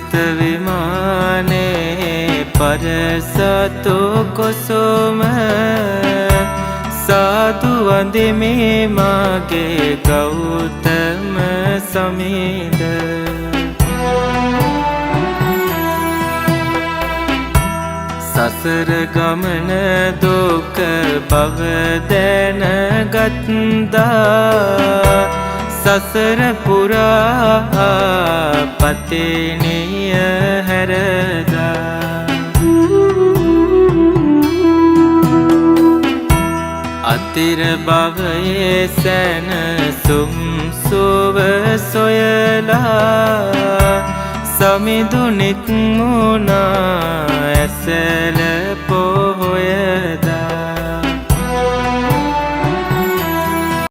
පුස්ත විමානේ පරසතු කොසොම සාදු වඳිමේ මාගේ ගෞතම සමීද සසර ගමන දුක බව දැනගත්තා සසර පුරා පතිනිය හැරදා අතිර භවයේ සැනසුම් සුව සොයලා සමිඳු නිත්මුණා ඇසල පෝ